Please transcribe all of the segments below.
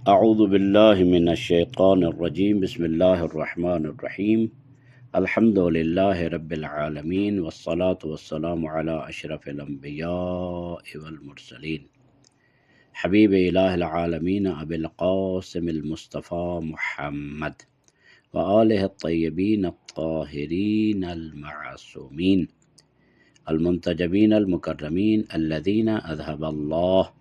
اعوذ باللہ من الشیطان الرجیم بسم اللہ الرحمن الرحیم الحمد للہ رب العالمین والصلاة والسلام علی اشرف الانبیاء والمرسلین حبیب الہ العالمین ابی القاسم المصطفیٰ محمد وآلہ الطیبین الطاہرین المعصومین المنتجبین المکرمین الذین اذهب اللہ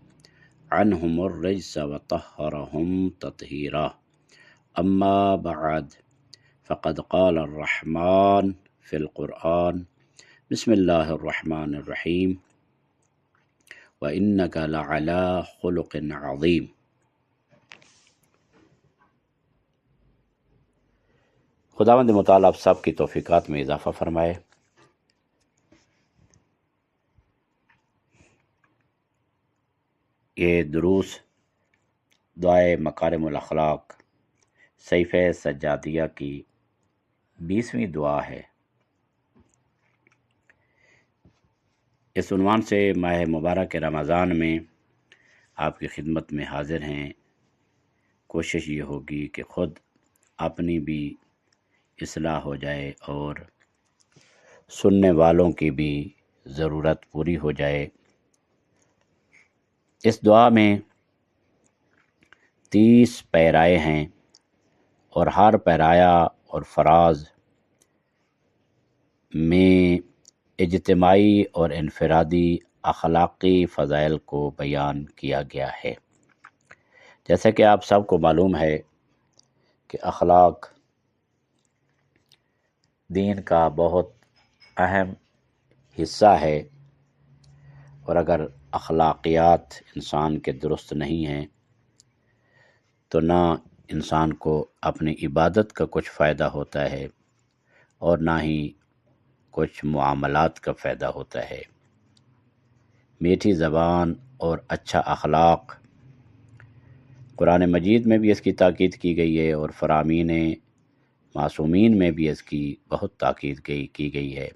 عنہم الرجس وطہرہم تطہیرا اما بعد فقد قال الرحمن فی القرآن بسم اللہ الرحمن الرحیم وإنک لعلی خلق عظیم۔ خداوند متعال آپ سب کی توفیقات میں اضافہ فرمائے۔ یہ دروس دعائے مکارم الاخلاق صحیفہ سجادیہ کی 20ویں دعا ہے۔ اس عنوان سے ماہ مبارک رمضان میں آپ کی خدمت میں حاضر ہیں۔ کوشش یہ ہوگی کہ خود اپنی بھی اصلاح ہو جائے اور سننے والوں کی بھی ضرورت پوری ہو جائے۔ اس دعا میں 30 پیرائے ہیں اور ہر پیرایا اور فراز میں اجتماعی اور انفرادی اخلاقی فضائل کو بیان کیا گیا ہے۔ جیسا کہ آپ سب کو معلوم ہے کہ اخلاق دین کا بہت اہم حصہ ہے، اور اگر اخلاقیات انسان کے درست نہیں ہیں تو نہ انسان کو اپنی عبادت کا کچھ فائدہ ہوتا ہے اور نہ ہی کچھ معاملات کا فائدہ ہوتا ہے۔ میٹھی زبان اور اچھا اخلاق قرآن مجید میں بھی اس کی تاکید کی گئی ہے، اور فرامین معصومین میں بھی اس کی بہت تاکید کی گئی ہے۔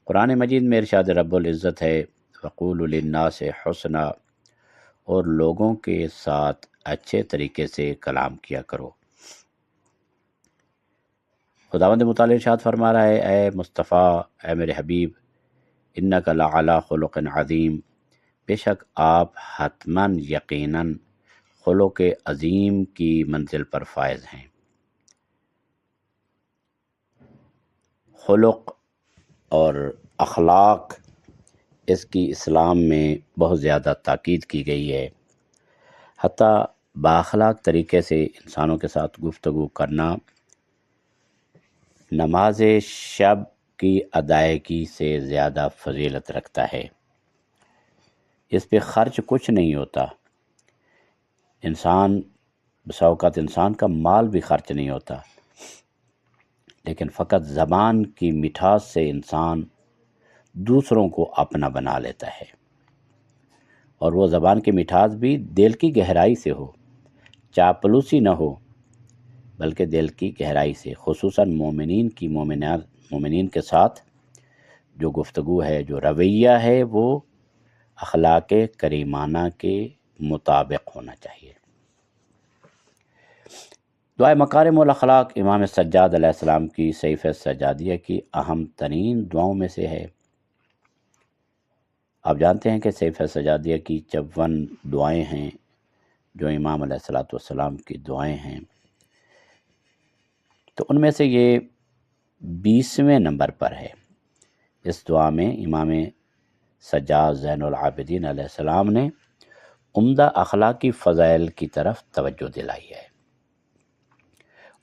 قرآن مجید میں ارشاد رب العزت ہے وَقُولُوا لِلنَّاسِ حُسْنًا، اور لوگوں کے ساتھ اچھے طریقے سے کلام کیا کرو۔ خداوند متعال ارشاد فرما رہا ہے اے مصطفیٰ، اے میرے حبیب، اِنَّکَ لَعَلیٰ خُلُقٍ عظیم، بے شک آپ حتماً یقیناً خلق عظیم کی منزل پر فائز ہیں۔ خلق اور اخلاق اس کی اسلام میں بہت زیادہ تاکید کی گئی ہے۔ حتیٰ بااخلاق طریقے سے انسانوں کے ساتھ گفتگو کرنا نماز شب کی ادائیگی سے زیادہ فضیلت رکھتا ہے۔ اس پہ خرچ کچھ نہیں ہوتا۔ بسا اوقات انسان کا مال بھی خرچ نہیں ہوتا، لیکن فقط زبان کی مٹھاس سے انسان دوسروں کو اپنا بنا لیتا ہے، اور وہ زبان کی مٹھاس بھی دل کی گہرائی سے ہو، چاپلوسی نہ ہو، بلکہ دل کی گہرائی سے، خصوصاً مومنین کے ساتھ جو گفتگو ہے، جو رویہ ہے، وہ اخلاق کریمانہ کے مطابق ہونا چاہیے۔ دعائے مکارم الاخلاق امام سجاد علیہ السلام کی صحیفہ سجادیہ کی اہم ترین دعاؤں میں سے ہے۔ آپ جانتے ہیں کہ صحیفہ سجادیہ کی 54 دعائیں ہیں جو امام علیہ السلام کی دعائیں ہیں، تو ان میں سے یہ 20ویں نمبر پر ہے۔ اس دعا میں امام سجاد زین العابدین علیہ السلام نے عمدہ اخلاقی فضائل کی طرف توجہ دلائی ہے،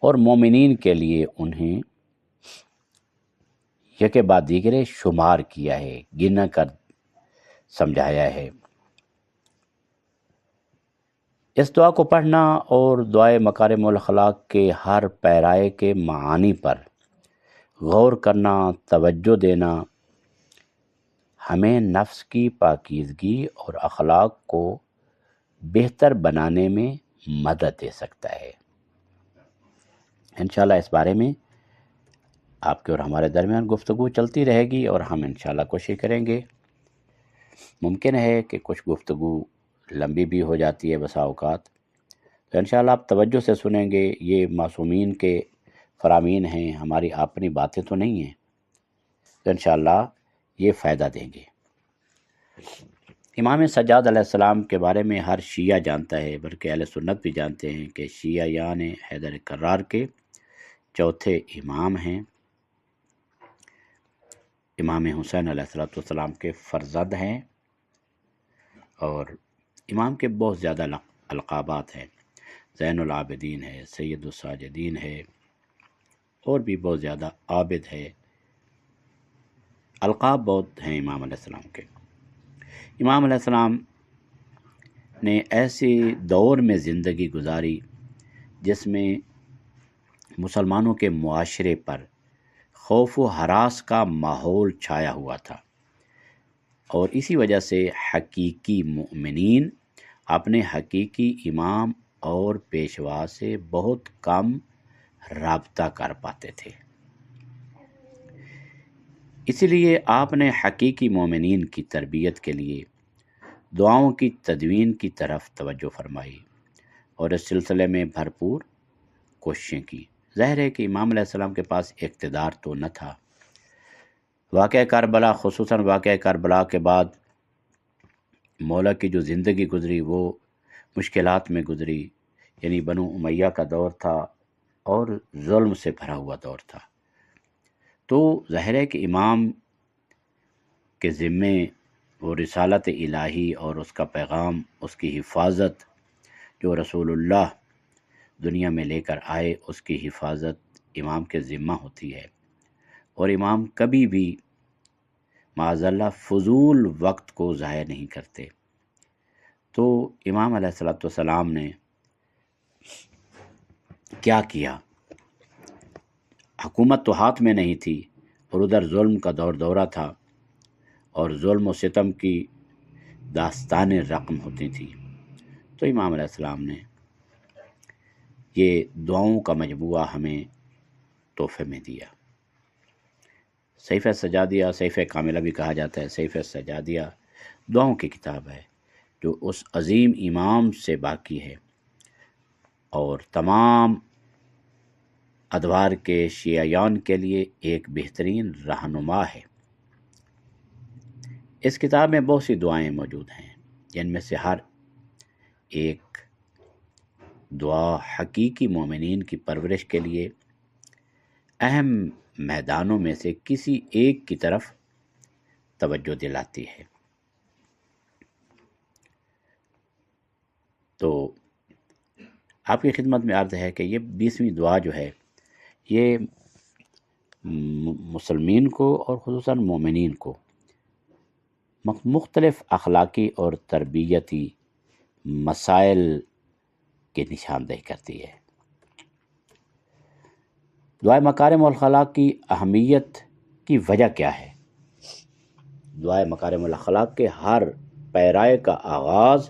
اور مومنین کے لیے انہیں یکے بعد دیگرے شمار کیا ہے، گنا کر سمجھایا ہے۔ اس دعا کو پڑھنا اور دعائے مکارم الاخلاق کے ہر پیرائے کے معانی پر غور کرنا، توجہ دینا، ہمیں نفس کی پاکیزگی اور اخلاق کو بہتر بنانے میں مدد دے سکتا ہے۔ انشاءاللہ اس بارے میں آپ کے اور ہمارے درمیان گفتگو چلتی رہے گی، اور ہم انشاءاللہ کوشش کریں گے۔ ممکن ہے کہ کچھ گفتگو لمبی بھی ہو جاتی ہے بسا اوقات، تو انشاءاللہ آپ توجہ سے سنیں گے، یہ معصومین کے فرامین ہیں، ہماری اپنی باتیں تو نہیں ہیں، تو انشاءاللہ یہ فائدہ دیں گے۔ امام سجاد علیہ السلام کے بارے میں ہر شیعہ جانتا ہے، بلکہ اہل سنت بھی جانتے ہیں کہ شیعہ یعنی حیدر کرار کے چوتھے امام ہیں، امام حسین علیہ السلام کے فرزند ہیں، اور امام کے بہت زیادہ القابات ہیں، زین العابدین ہے، سید الساجدین ہے، اور بھی بہت زیادہ عابد ہے، القاب بہت ہیں امام علیہ السلام کے۔ امام علیہ السلام نے ایسے دور میں زندگی گزاری جس میں مسلمانوں کے معاشرے پر خوف و ہراس کا ماحول چھایا ہوا تھا، اور اسی وجہ سے حقیقی مومنین اپنے حقیقی امام اور پیشوا سے بہت کم رابطہ کر پاتے تھے۔ اسی لیے آپ نے حقیقی مومنین کی تربیت کے لیے دعاؤں کی تدوین کی طرف توجہ فرمائی، اور اس سلسلے میں بھرپور کوششیں کی۔ ظاہر ہے کہ امام علیہ السلام کے پاس اقتدار تو نہ تھا۔ واقعہ کربلا، خصوصاً واقعہ کربلا کے بعد مولا کی جو زندگی گزری وہ مشکلات میں گزری، یعنی بنو امیہ کا دور تھا اور ظلم سے بھرا ہوا دور تھا۔ تو ظاہر ہے کہ امام کے ذمے وہ رسالت الہی اور اس کا پیغام، اس کی حفاظت، جو رسول اللہ دنیا میں لے کر آئے، اس کی حفاظت امام کے ذمہ ہوتی ہے، اور امام کبھی بھی معاذ اللہ فضول وقت کو ضائع نہیں کرتے۔ تو امام علیہ السلام نے کیا کیا؟ حکومت تو ہاتھ میں نہیں تھی، اور ادھر ظلم کا دورہ تھا، اور ظلم و ستم کی داستانیں رقم ہوتی تھیں۔ تو امام علیہ السلام نے یہ دعاؤں کا مجموعہ ہمیں تحفے میں دیا۔ صحیفہ سجادیہ، صحیفہ کاملہ بھی کہا جاتا ہے، صحیفہ سجادیہ دعاؤں کی کتاب ہے جو اس عظیم امام سے باقی ہے، اور تمام ادوار کے شیعیان کے لیے ایک بہترین رہنما ہے۔ اس کتاب میں بہت سی دعائیں موجود ہیں، جن میں سے ہر ایک دعا حقیقی مومنین کی پرورش کے لیے اہم میدانوں میں سے کسی ایک کی طرف توجہ دلاتی ہے۔ تو آپ کی خدمت میں عرض ہے کہ یہ 20ویں دعا جو ہے یہ مسلمین کو اور خصوصاً مومنین کو مختلف اخلاقی اور تربیتی مسائل کی نشاندہی کرتی ہے۔ دعائے مکارم الاخلاق کی اہمیت کی وجہ کیا ہے؟ دعائے مکارم الاخلاق کے ہر پیرائے کا آغاز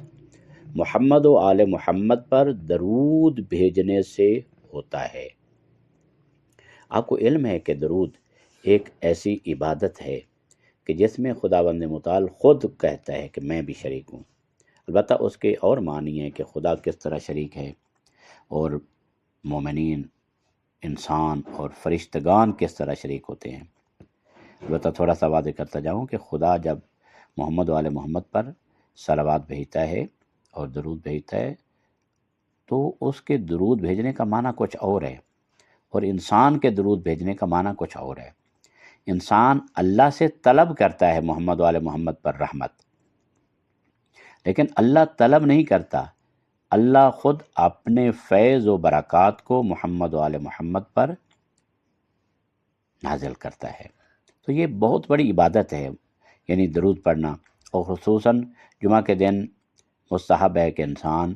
محمد و آل محمد پر درود بھیجنے سے ہوتا ہے۔ آپ کو علم ہے کہ درود ایک ایسی عبادت ہے کہ جس میں خداوند متعال خود کہتا ہے کہ میں بھی شریک ہوں۔ البتہ اس کے اور معنی ہے کہ خدا کس طرح شریک ہے، اور مومنین، انسان اور فرشتگان کس طرح شریک ہوتے ہیں۔ البتہ تھوڑا سا واضح کرتا جاؤں کہ خدا جب محمد و آل محمد پر صلوات بھیجتا ہے اور درود بھیجتا ہے تو اس کے درود بھیجنے کا معنی کچھ اور ہے، اور انسان کے درود بھیجنے کا معنی کچھ اور ہے۔ انسان اللہ سے طلب کرتا ہے محمد و آل محمد پر رحمت، لیکن اللہ طلب نہیں کرتا، اللہ خود اپنے فیض و برکات کو محمد و آل محمد پر نازل کرتا ہے۔ تو یہ بہت بڑی عبادت ہے، یعنی درود پڑھنا، اور خصوصاً جمعہ کے دن مستحب ہے کہ انسان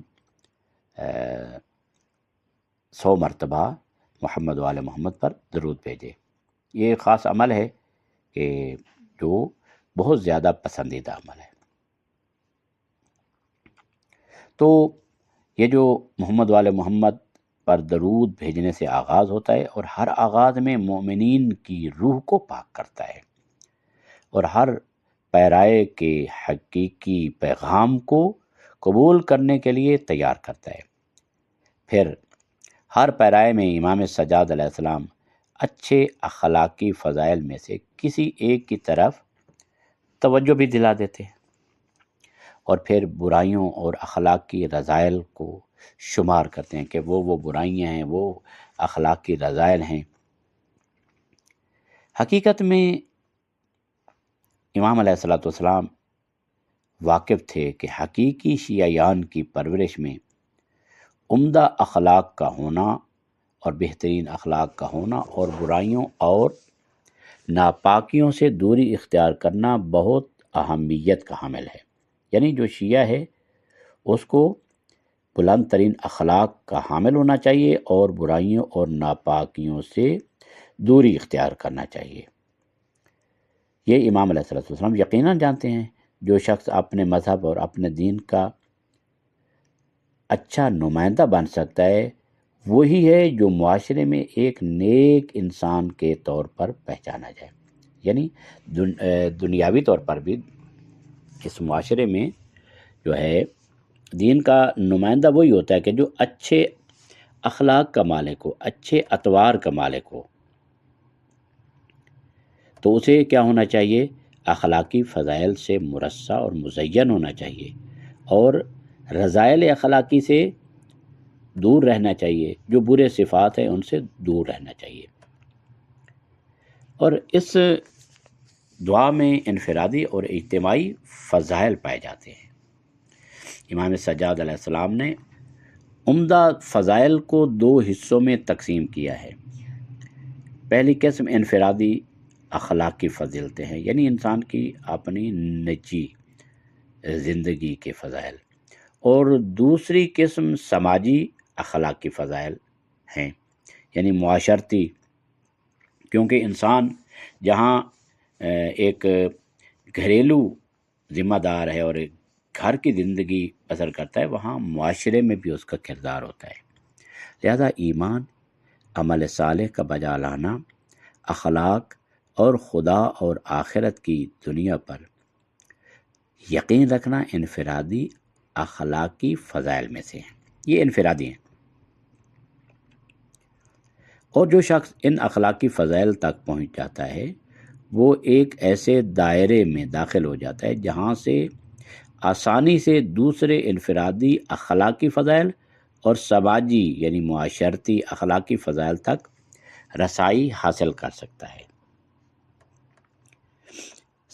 100 مرتبہ محمد و آل محمد پر درود بھیجے۔ یہ ایک خاص عمل ہے کہ جو بہت زیادہ پسندیدہ عمل ہے۔ تو یہ جو محمد و آل محمد پر درود بھیجنے سے آغاز ہوتا ہے، اور ہر آغاز میں مومنین کی روح کو پاک کرتا ہے، اور ہر پیرائے کے حقیقی پیغام کو قبول کرنے کے لیے تیار کرتا ہے۔ پھر ہر پیرائے میں امام سجاد علیہ السلام اچھے اخلاقی فضائل میں سے کسی ایک کی طرف توجہ بھی دلا دیتے ہیں، اور پھر برائیوں اور اخلاقی رذائل کو شمار کرتے ہیں کہ وہ برائیاں ہیں، وہ اخلاقی رذائل ہیں۔ حقیقت میں امام علیہ السلام واقف تھے کہ حقیقی شیعیان کی پرورش میں عمدہ اخلاق کا ہونا اور بہترین اخلاق کا ہونا اور برائیوں اور ناپاکیوں سے دوری اختیار کرنا بہت اہمیت کا حامل ہے۔ یعنی جو شیعہ ہے اس کو بلند ترین اخلاق کا حامل ہونا چاہیے اور برائیوں اور ناپاکیوں سے دوری اختیار کرنا چاہیے۔ یہ امام علیہ السلام یقیناً جانتے ہیں جو شخص اپنے مذہب اور اپنے دین کا اچھا نمائندہ بن سکتا ہے وہی ہے جو معاشرے میں ایک نیک انسان کے طور پر پہچانا جائے۔ یعنی دنیاوی طور پر بھی اس معاشرے میں جو ہے دین کا نمائندہ وہی ہوتا ہے کہ جو اچھے اخلاق کا مالک ہو، اچھے اطوار کا مالک ہو۔ تو اسے کیا ہونا چاہیے؟ اخلاقی فضائل سے مرصع اور مزین ہونا چاہیے اور رذائل اخلاقی سے دور رہنا چاہیے، جو برے صفات ہیں ان سے دور رہنا چاہیے۔ اور اس دعا میں انفرادی اور اجتماعی فضائل پائے جاتے ہیں۔ امام سجاد علیہ السلام نے عمدہ فضائل کو دو حصوں میں تقسیم کیا ہے۔ پہلی قسم انفرادی اخلاقی فضیلتیں ہیں، یعنی انسان کی اپنی نجی زندگی کے فضائل، اور دوسری قسم سماجی اخلاقی فضائل ہیں، یعنی معاشرتی، کیونکہ انسان جہاں ایک گھریلو ذمہ دار ہے اور ایک گھر کی زندگی بسر کرتا ہے، وہاں معاشرے میں بھی اس کا کردار ہوتا ہے۔ لہذا ایمان، عمل صالح کا بجا لانا، اخلاق اور خدا اور آخرت کی دنیا پر یقین رکھنا انفرادی اخلاقی فضائل میں سے ہیں۔ یہ انفرادی ہیں، اور جو شخص ان اخلاقی فضائل تک پہنچ جاتا ہے وہ ایک ایسے دائرے میں داخل ہو جاتا ہے جہاں سے آسانی سے دوسرے انفرادی اخلاقی فضائل اور سماجی یعنی معاشرتی اخلاقی فضائل تک رسائی حاصل کر سکتا ہے۔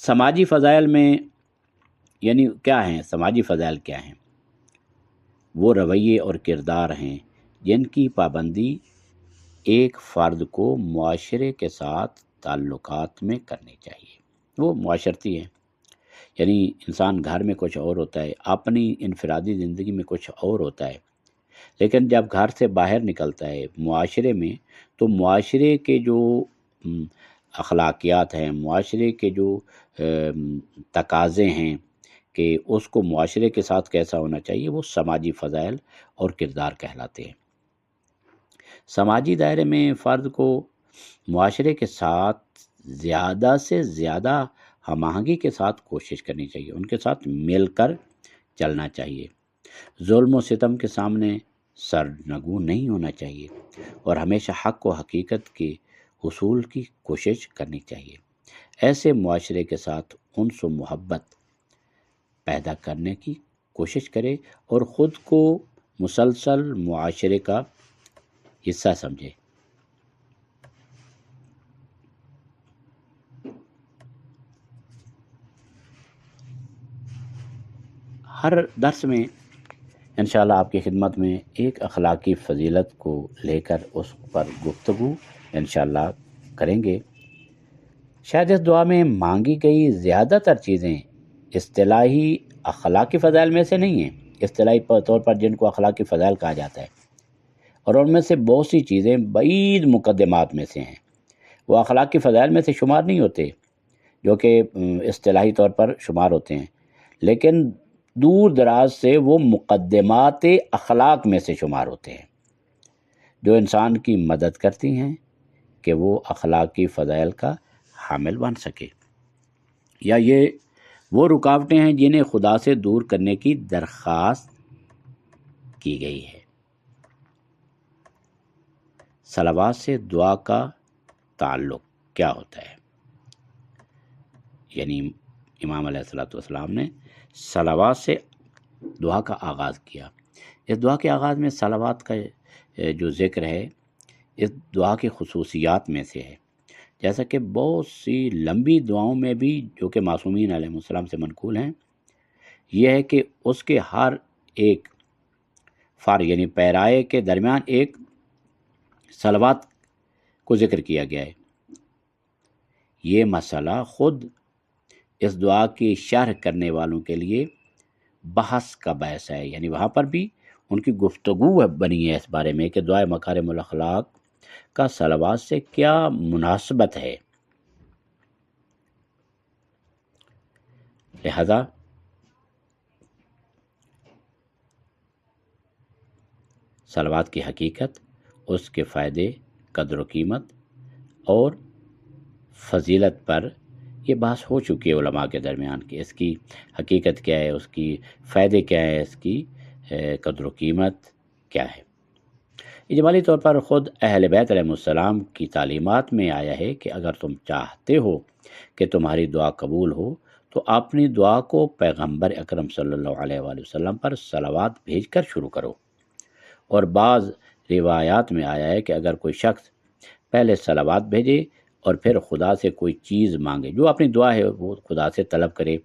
سماجی فضائل میں یعنی کیا ہیں؟ سماجی فضائل کیا ہیں؟ وہ رویے اور کردار ہیں جن کی پابندی ایک فرد کو معاشرے کے ساتھ تعلقات میں کرنی چاہیے۔ وہ معاشرتی ہیں، یعنی انسان گھر میں کچھ اور ہوتا ہے، اپنی انفرادی زندگی میں کچھ اور ہوتا ہے، لیکن جب گھر سے باہر نکلتا ہے معاشرے میں، تو معاشرے کے جو اخلاقیات ہیں، معاشرے کے جو تقاضے ہیں کہ اس کو معاشرے کے ساتھ کیسا ہونا چاہیے، وہ سماجی فضائل اور کردار کہلاتے ہیں۔ سماجی دائرے میں فرد کو معاشرے کے ساتھ زیادہ سے زیادہ ہم آہنگی کے ساتھ کوشش کرنی چاہیے، ان کے ساتھ مل کر چلنا چاہیے، ظلم و ستم کے سامنے سرنگوں نہیں ہونا چاہیے، اور ہمیشہ حق و حقیقت کے حصول کی کوشش کرنی چاہیے۔ ایسے معاشرے کے ساتھ انس و محبت پیدا کرنے کی کوشش کرے اور خود کو مسلسل معاشرے کا حصہ سمجھے۔ ہر درس میں انشاءاللہ آپ کی خدمت میں ایک اخلاقی فضیلت کو لے کر اس پر گفتگو انشاءاللہ کریں گے۔ شاید اس دعا میں مانگی گئی زیادہ تر چیزیں اصطلاحی اخلاقی فضائل میں سے نہیں ہیں، اصطلاحی طور پر جن کو اخلاقی فضائل کہا جاتا ہے، اور ان میں سے بہت سی چیزیں بعید مقدمات میں سے ہیں، وہ اخلاقی فضائل میں سے شمار نہیں ہوتے جو کہ اصطلاحی طور پر شمار ہوتے ہیں، لیکن دور دراز سے وہ مقدمات اخلاق میں سے شمار ہوتے ہیں جو انسان کی مدد کرتی ہیں کہ وہ اخلاقی فضائل کا حامل بن سکے، یا یہ وہ رکاوٹیں ہیں جنہیں خدا سے دور کرنے کی درخواست کی گئی ہے۔ صلوات سے دعا کا تعلق کیا ہوتا ہے؟ یعنی امام علیہ الصلوۃ والسلام نے صلوات سے دعا کا آغاز کیا۔ اس دعا کے آغاز میں صلوات کا جو ذکر ہے اس دعا کی خصوصیات میں سے ہے، جیسا کہ بہت سی لمبی دعاؤں میں بھی جو کہ معصومین علیہ السلام سے منقول ہیں، یہ ہے کہ اس کے ہر ایک یعنی پیرائے کے درمیان ایک صلوات کو ذکر کیا گیا ہے۔ یہ مسئلہ خود اس دعا کی شرح کرنے والوں کے لیے بحث کا باعث ہے، یعنی وہاں پر بھی ان کی گفتگو بنی ہے اس بارے میں کہ دعائے مکارم الاخلاق کا صلوات سے کیا مناسبت ہے۔ لہذا صلوات کی حقیقت، اس کے فائدے، قدر و قیمت اور فضیلت پر یہ بحث ہو چکی ہے علماء کے درمیان کہ اس کی حقیقت کیا ہے، اس کی فائدے کیا ہے، اس کی قدر و قیمت کیا ہے۔ اجمالی طور پر خود اہل بیت علیہ السلام کی تعلیمات میں آیا ہے کہ اگر تم چاہتے ہو کہ تمہاری دعا قبول ہو تو اپنی دعا کو پیغمبر اکرم صلی اللہ علیہ وآلہ وسلم پر صلوات بھیج کر شروع کرو۔ اور بعض روایات میں آیا ہے کہ اگر کوئی شخص پہلے صلوات بھیجے اور پھر خدا سے کوئی چیز مانگے، جو اپنی دعا ہے وہ خدا سے طلب کرے،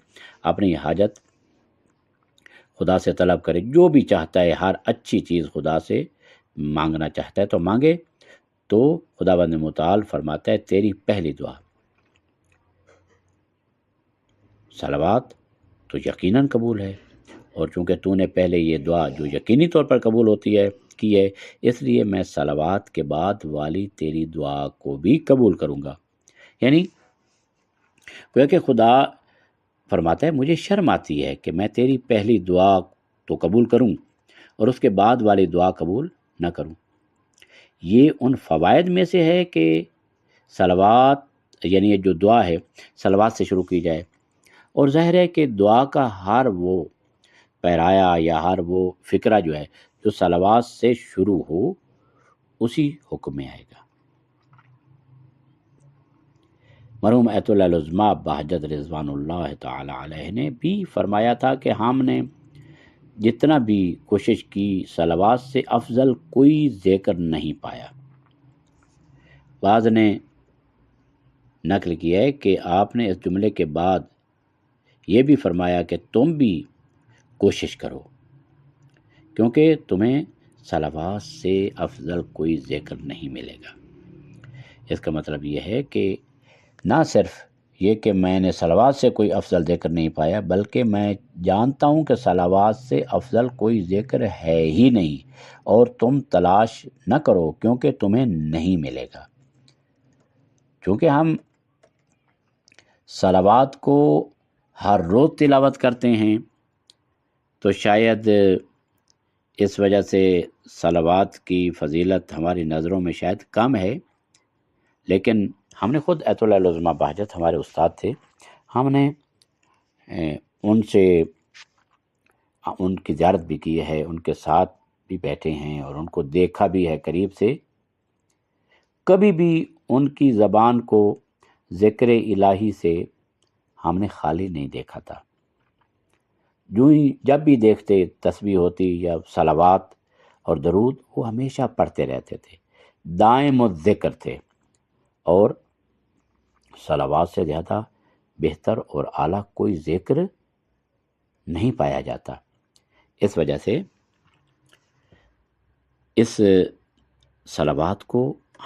اپنی حاجت خدا سے طلب کرے، جو بھی چاہتا ہے ہر اچھی چیز خدا سے مانگنا چاہتا ہے تو مانگے، تو خداوند متعال فرماتا ہے تیری پہلی دعا صلوات تو یقیناً قبول ہے، اور چونکہ تو نے پہلے یہ دعا جو یقینی طور پر قبول ہوتی ہے کی ہے، اس لیے میں صلوات کے بعد والی تیری دعا کو بھی قبول کروں گا۔ یعنی گویا کہ خدا فرماتا ہے مجھے شرم آتی ہے کہ میں تیری پہلی دعا تو قبول کروں اور اس کے بعد والی دعا قبول نہ کروں۔ یہ ان فوائد میں سے ہے کہ صلوات یعنی یہ جو دعا ہے صلوات سے شروع کی جائے، اور ظاہر ہے کہ دعا کا ہر وہ پیرایا یا ہر وہ فقرہ جو ہے جو صلوات سے شروع ہو اسی حکم میں آئے گا۔ مرحوم ایت اللہ العظمہ بہجت رضوان اللہ تعالی علیہ نے بھی فرمایا تھا کہ ہم نے جتنا بھی کوشش کی صلوات سے افضل کوئی ذکر نہیں پایا۔ بعض نے نقل کیا ہے کہ آپ نے اس جملے کے بعد یہ بھی فرمایا کہ تم بھی کوشش کرو کیونکہ تمہیں صلوات سے افضل کوئی ذکر نہیں ملے گا۔ اس کا مطلب یہ ہے کہ نہ صرف یہ کہ میں نے صلوات سے کوئی افضل ذکر نہیں پایا، بلکہ میں جانتا ہوں کہ صلوات سے افضل کوئی ذکر ہے ہی نہیں، اور تم تلاش نہ کرو کیونکہ تمہیں نہیں ملے گا۔ چونکہ ہم صلوات کو ہر روز تلاوت کرتے ہیں تو شاید اس وجہ سے صلوات کی فضیلت ہماری نظروں میں شاید کم ہے، لیکن ہم نے خود ایت اللہ العظمہ بہجت ہمارے استاد تھے، ہم نے ان سے ان کی زیارت بھی کی ہے، ان کے ساتھ بھی بیٹھے ہیں اور ان کو دیکھا بھی ہے قریب سے۔ کبھی بھی ان کی زبان کو ذکر الہی سے ہم نے خالی نہیں دیکھا تھا۔ جو ہی جب بھی دیکھتے تسبیح ہوتی یا صلوات اور درود، وہ ہمیشہ پڑھتے رہتے تھے، دائم الذکر تھے، اور صلوات سے زیادہ بہتر اور اعلیٰ کوئی ذکر نہیں پایا جاتا۔ اس وجہ سے اس صلوات کو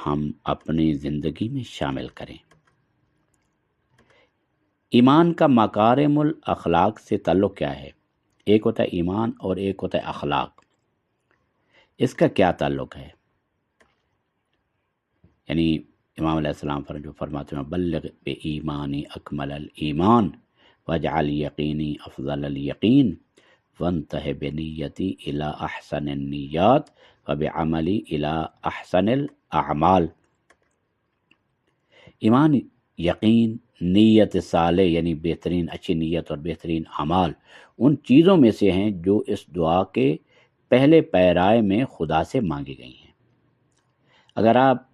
ہم اپنی زندگی میں شامل کریں۔ ایمان کا مکارم الاخلاق سے تعلق کیا ہے؟ ایک ہوتا ہے ایمان اور ایک ہوتا ہے اخلاق، اس کا کیا تعلق ہے؟ یعنی امام علیہ السلام پر جو فرماتے ہیں بلغ بے ایمانی اکمل الایمان واجعل یقینی افضل الیقین وانتہ بنیتی الی احسن النیات وبعملی الی احسن الاعمال۔ ایمان، یقین، نیت صالح یعنی بہترین اچھی نیت اور بہترین اعمال ان چیزوں میں سے ہیں جو اس دعا کے پہلے پیرائے میں خدا سے مانگی گئی ہیں۔ اگر آپ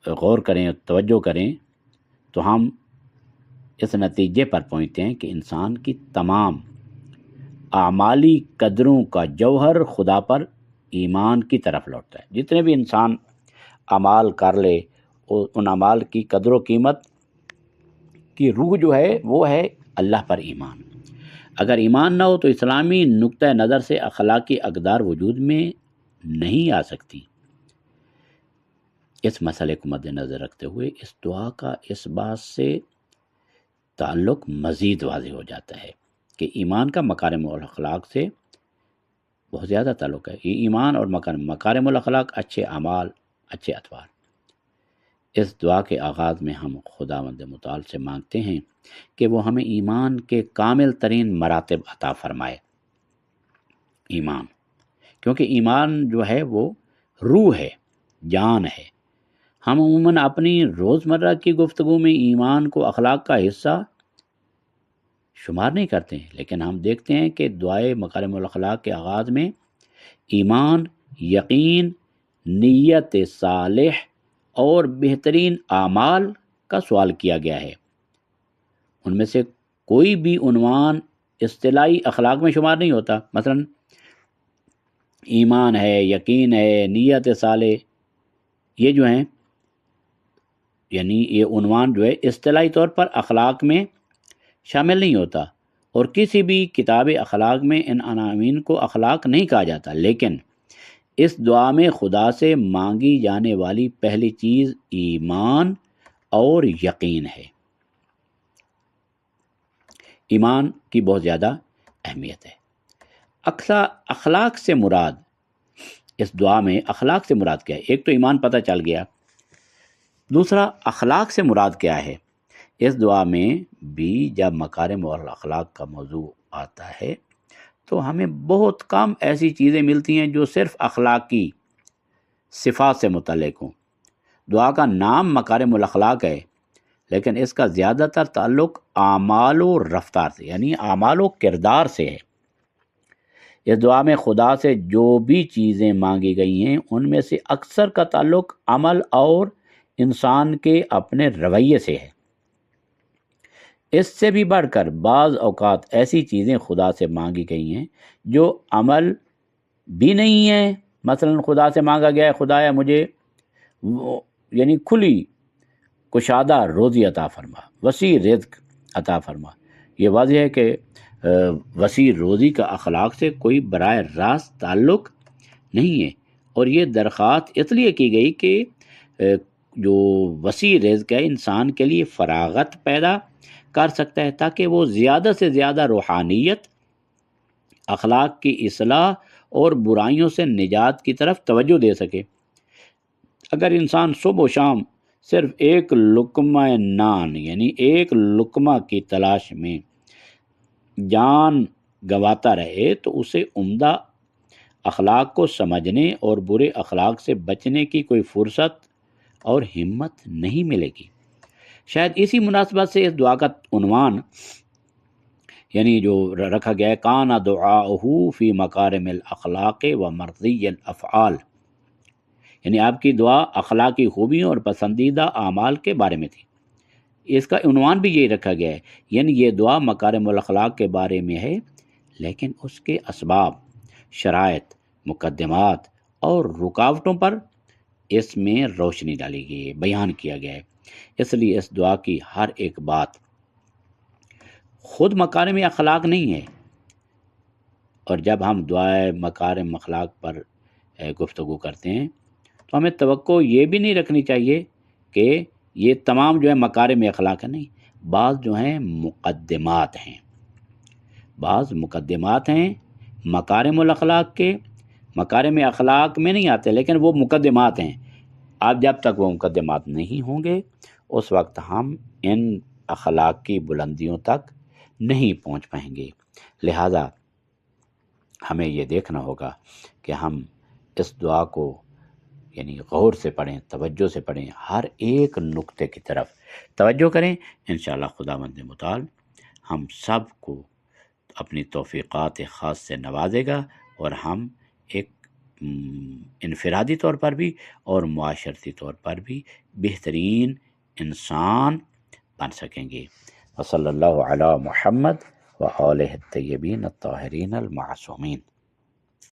غور کریں اور توجہ کریں تو ہم اس نتیجے پر پہنچتے ہیں کہ انسان کی تمام اعمالی قدروں کا جوہر خدا پر ایمان کی طرف لوٹتا ہے۔ جتنے بھی انسان اعمال کر لے ان اعمال کی قدر و قیمت کی روح جو ہے وہ ہے اللہ پر ایمان۔ اگر ایمان نہ ہو تو اسلامی نقطہ نظر سے اخلاقی اقدار وجود میں نہیں آ سکتی۔ اس مسئلے کو مد نظر رکھتے ہوئے اس دعا کا اس بات سے تعلق مزید واضح ہو جاتا ہے کہ ایمان کا مکارم الاخلاق سے بہت زیادہ تعلق ہے۔ یہ ایمان اور مکارم الاخلاق، اچھے اعمال، اچھے اطوار۔ اس دعا کے آغاز میں ہم خداوند متعال سے مانگتے ہیں کہ وہ ہمیں ایمان کے کامل ترین مراتب عطا فرمائے۔ ایمان، کیونکہ ایمان جو ہے وہ روح ہے، جان ہے۔ ہم عموماً اپنی روزمرہ کی گفتگو میں ایمان کو اخلاق کا حصہ شمار نہیں کرتے ہیں، لیکن ہم دیکھتے ہیں کہ دعائے مکارم الاخلاق کے آغاز میں ایمان، یقین، نیت صالح اور بہترین اعمال کا سوال کیا گیا ہے۔ ان میں سے کوئی بھی عنوان اصطلاحی اخلاق میں شمار نہیں ہوتا۔ مثلا ایمان ہے، یقین ہے، نیت صالح، یہ جو ہیں یعنی یہ عنوان جو ہے اصطلاحی طور پر اخلاق میں شامل نہیں ہوتا، اور کسی بھی کتاب اخلاق میں ان عناوین کو اخلاق نہیں کہا جاتا۔ لیکن اس دعا میں خدا سے مانگی جانے والی پہلی چیز ایمان اور یقین ہے۔ ایمان کی بہت زیادہ اہمیت ہے۔ اخلاق سے مراد، اس دعا میں اخلاق سے مراد کیا ہے؟ ایک تو ایمان پتہ چل گیا، دوسرا اخلاق سے مراد کیا ہے؟ اس دعا میں بھی جب مکارم اور اخلاق کا موضوع آتا ہے تو ہمیں بہت کم ایسی چیزیں ملتی ہیں جو صرف اخلاقی صفات سے متعلق ہوں۔ دعا کا نام مکارم الاخلاق ہے، لیکن اس کا زیادہ تر تعلق اعمال و رفتار سے، یعنی اعمال و کردار سے ہے۔ اس دعا میں خدا سے جو بھی چیزیں مانگی گئی ہیں ان میں سے اکثر کا تعلق عمل اور انسان کے اپنے رویے سے ہے۔ اس سے بھی بڑھ کر بعض اوقات ایسی چیزیں خدا سے مانگی گئی ہیں جو عمل بھی نہیں ہیں۔ مثلا خدا سے مانگا گیا ہے، خدایا مجھے یعنی کھلی کشادہ روزی عطا فرما، وسیع رزق عطا فرما۔ یہ واضح ہے کہ وسیع روزی کا اخلاق سے کوئی براہ راست تعلق نہیں ہے، اور یہ درخواست اس لیے کی گئی کہ جو وسیع رزق ہے انسان کے لیے فراغت پیدا کر سکتا ہے، تاکہ وہ زیادہ سے زیادہ روحانیت، اخلاق کی اصلاح اور برائیوں سے نجات کی طرف توجہ دے سکے۔ اگر انسان صبح و شام صرف ایک لقمہ نان یعنی ایک لقمہ کی تلاش میں جان گنواتا رہے تو اسے عمدہ اخلاق کو سمجھنے اور برے اخلاق سے بچنے کی کوئی فرصت اور ہمت نہیں ملے گی۔ شاید اسی مناسبت سے اس دعا کا عنوان یعنی جو رکھا گیا ہے کانا دعاؤہ فی مکارم الاخلاق و مرضی الافعال، یعنی آپ کی دعا اخلاقی خوبیوں اور پسندیدہ اعمال کے بارے میں تھی۔ اس کا عنوان بھی یہی رکھا گیا ہے، یعنی یہ دعا مکارم الاخلاق کے بارے میں ہے، لیکن اس کے اسباب، شرائط، مقدمات اور رکاوٹوں پر اس میں روشنی ڈالی گئی ہے، بیان کیا گیا ہے۔ اس لیے اس دعا کی ہر ایک بات خود مکارم اخلاق نہیں ہے، اور جب ہم دعائے مکارم اخلاق پر گفتگو کرتے ہیں تو ہمیں توقع یہ بھی نہیں رکھنی چاہیے کہ یہ تمام جو ہے مکارم اخلاق ہے، نہیں، بعض جو ہیں مقدمات ہیں، بعض مقدمات ہیں مکارم الاخلاق کے، مکارم اخلاق میں نہیں آتے لیکن وہ مقدمات ہیں۔ اب جب تک وہ مقدمات نہیں ہوں گے اس وقت ہم ان اخلاق کی بلندیوں تک نہیں پہنچ پائیں گے۔ لہذا ہمیں یہ دیکھنا ہوگا کہ ہم اس دعا کو یعنی غور سے پڑھیں، توجہ سے پڑھیں، ہر ایک نقطے کی طرف توجہ کریں۔ انشاءاللہ خداوند متعال ہم سب کو اپنی توفیقات خاص سے نوازے گا، اور ہم ایک انفرادی طور پر بھی اور معاشرتی طور پر بھی بہترین انسان بن سکیں گے۔ وصلی اللہ علی محمد و آلہ الطیبین الطاہرین المعصومین۔